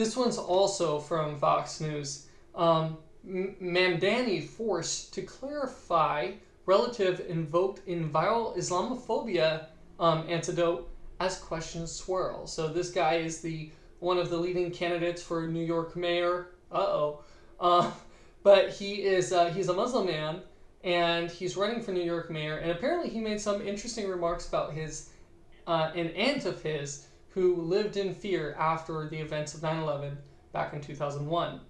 This one's also from Fox News. Mamdani forced to clarify relative invoked in viral Islamophobia antidote as questions swirl. So this guy is one of the leading candidates for New York mayor. Uh, but he's a Muslim man, and he's running for New York mayor. And apparently, he made some interesting remarks about an aunt of his who lived in fear after the events of 9/11 back in 2001.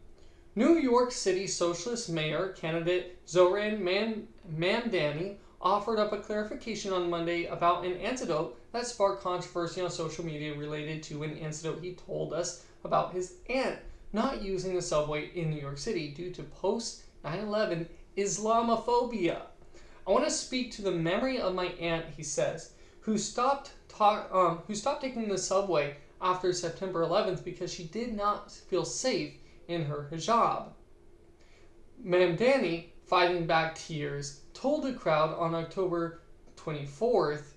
New York City Socialist Mayor candidate Zoran Mamdani offered up a clarification on Monday about an antidote that sparked controversy on social media related to an antidote he told us about his aunt not using the subway in New York City due to post-9/11 Islamophobia. I want to speak to the memory of my aunt, he says, who stopped taking the subway after September 11th because she did not feel safe in her hijab. Mamdani, fighting back tears, told the crowd on October 24th,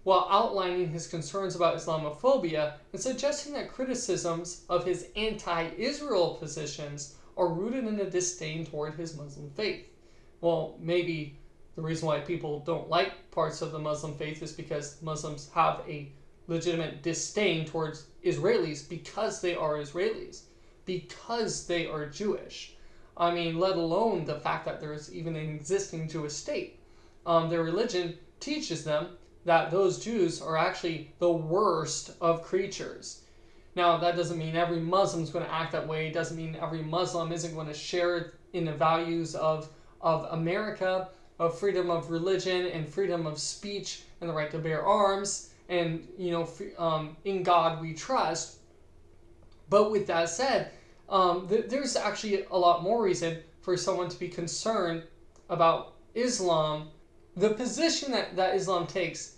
while outlining his concerns about Islamophobia and suggesting that criticisms of his anti-Israel positions are rooted in a disdain toward his Muslim faith. Well, maybe the reason why people don't like parts of the Muslim faith is because Muslims have a legitimate disdain towards Israelis because they are Israelis, because they are Jewish. I mean, let alone the fact that there is even an existing Jewish state. Their religion teaches them that those Jews are actually the worst of creatures. Now, that doesn't mean every Muslim is going to act that way. It doesn't mean every Muslim isn't going to share in the values of America, of freedom of religion and freedom of speech and the right to bear arms and, in God we trust. But with that said, there's actually a lot more reason for someone to be concerned about Islam. The position that Islam takes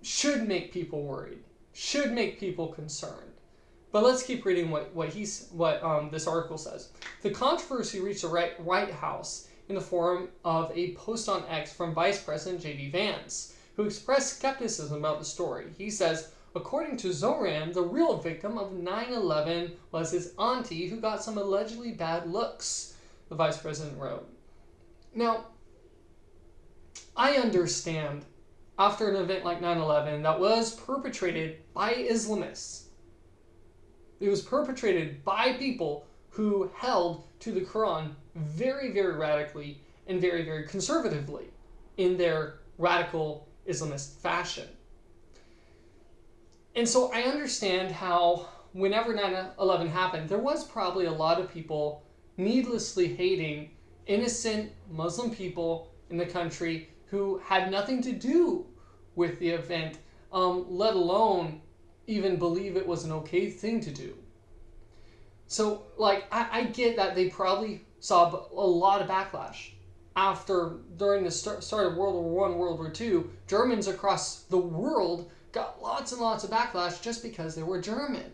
should make people worried, should make people concerned. But let's keep reading what this article says. The controversy reached the White House in the form of a post on X from Vice President J.D. Vance, who expressed skepticism about the story. He says, according to Zoran, the real victim of 9/11 was his auntie who got some allegedly bad looks, the vice president wrote. Now, I understand after an event like 9/11 that was perpetrated by Islamists. It was perpetrated by people who held to the Quran very, very radically and very, very conservatively in their radical Islamist fashion. And so I understand how whenever 9/11 happened, there was probably a lot of people needlessly hating innocent Muslim people in the country who had nothing to do with the event, let alone even believe it was an okay thing to do. So, I get that they probably saw a lot of backlash during the start of World War I, World War II. Germans across the world got lots and lots of backlash just because they were German.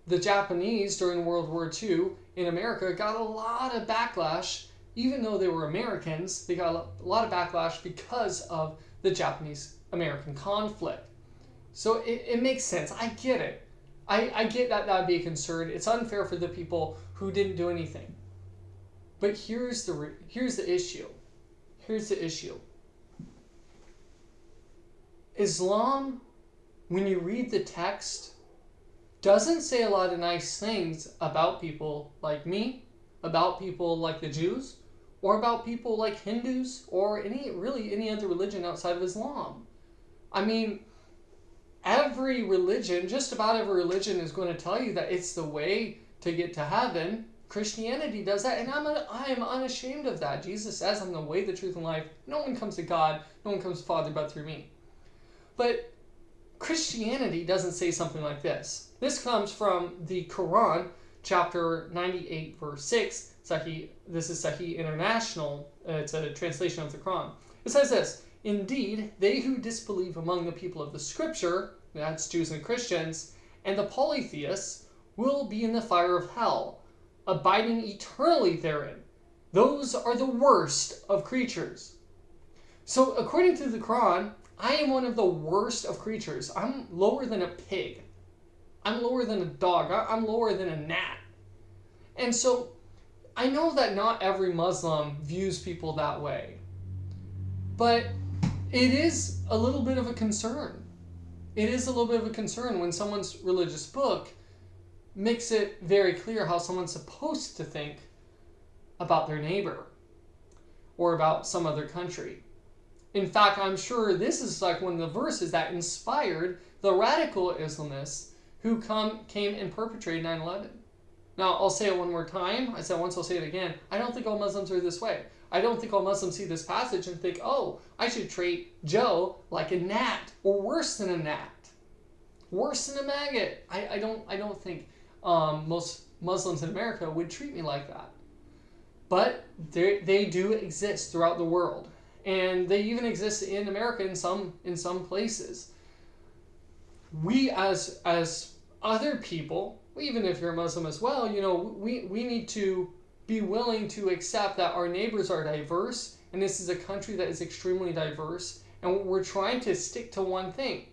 The Japanese during World War II in America got a lot of backlash, even though they were Americans. They got a lot of backlash because of the Japanese-American conflict. So it makes sense. I get it. I get that would be a concern. It's unfair for the people who didn't do anything. But here's the issue. Here's the issue. Islam, when you read the text, doesn't say a lot of nice things about people like me, about people like the Jews, or about people like Hindus, or any other religion outside of Islam. I mean, just about every religion is going to tell you that it's the way to get to heaven. Christianity does that, and I am unashamed of that. Jesus says, I'm the way, the truth, and life. No one comes to God, no one comes to Father but through me. But Christianity doesn't say something like this. This comes from the Quran, chapter 98, verse 6. This is Sahih International. It's a translation of the Quran. It says this, indeed, they who disbelieve among the people of the scripture, that's Jews and Christians, and the polytheists, will be in the fire of hell, abiding eternally therein. Those are the worst of creatures. So according to the Quran, I am one of the worst of creatures. I'm lower than a pig. I'm lower than a dog. I'm lower than a gnat. And so I know that not every Muslim views people that way, but it is a little bit of a concern. It is a little bit of a concern when someone's religious book makes it very clear how someone's supposed to think about their neighbor or about some other country. In fact, I'm sure this is like one of the verses that inspired the radical Islamists who came and perpetrated 9/11. Now, I'll say it one more time. I said it once, I'll say it again. I don't think all Muslims are this way. I don't think all Muslims see this passage and think, oh, I should treat Joe like a gnat, or worse than a gnat, worse than a maggot. I don't think most Muslims in America would treat me like that. But they do exist throughout the world, and they even exist in America in some places. We as other people, even if you're a Muslim as well, we need to be willing to accept that our neighbors are diverse, and this is a country that is extremely diverse, and we're trying to stick to one thing: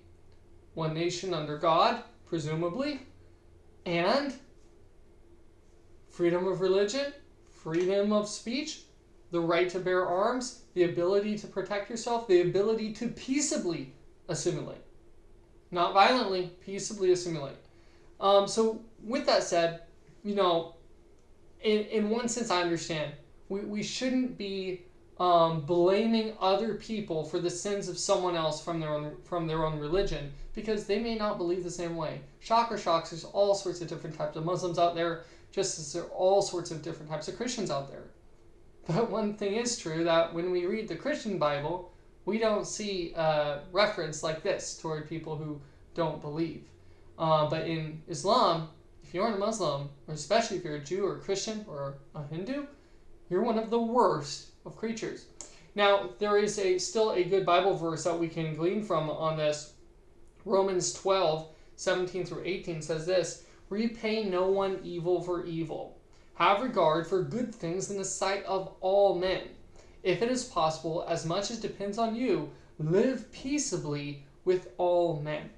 one nation under God, presumably, and freedom of religion, freedom of speech, the right to bear arms, the ability to protect yourself, the ability to peaceably assimilate. Not violently, peaceably assimilate. So with that said, in one sense I understand. We shouldn't be blaming other people for the sins of someone else from their own religion, because they may not believe the same way. Shocker shocks, there's all sorts of different types of Muslims out there, just as there are all sorts of different types of Christians out there. But one thing is true, that when we read the Christian Bible, we don't see a reference like this toward people who don't believe. But in Islam, if you're a Muslim, or especially if you're a Jew or a Christian or a Hindu, you're one of the worst of creatures. Now, there is still a good Bible verse that we can glean from on this. Romans 12:17-18 says this: "Repay no one evil for evil. Have regard for good things in the sight of all men. If it is possible, as much as depends on you, live peaceably with all men."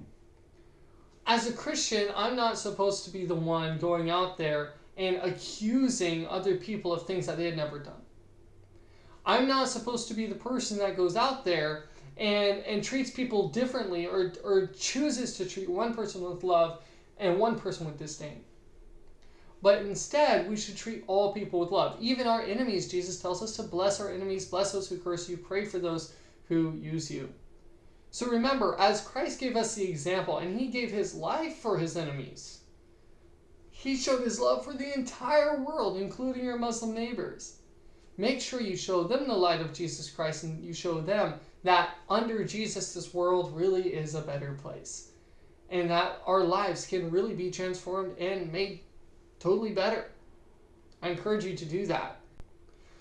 As a Christian, I'm not supposed to be the one going out there and accusing other people of things that they had never done. I'm not supposed to be the person that goes out there and treats people differently, or chooses to treat one person with love and one person with disdain. But instead, we should treat all people with love. Even our enemies, Jesus tells us to bless our enemies, bless those who curse you, pray for those who use you. So remember, as Christ gave us the example, and he gave his life for his enemies, he showed his love for the entire world, including your Muslim neighbors. Make sure you show them the light of Jesus Christ, and you show them that under Jesus, this world really is a better place, and that our lives can really be transformed and made totally better. I encourage you to do that.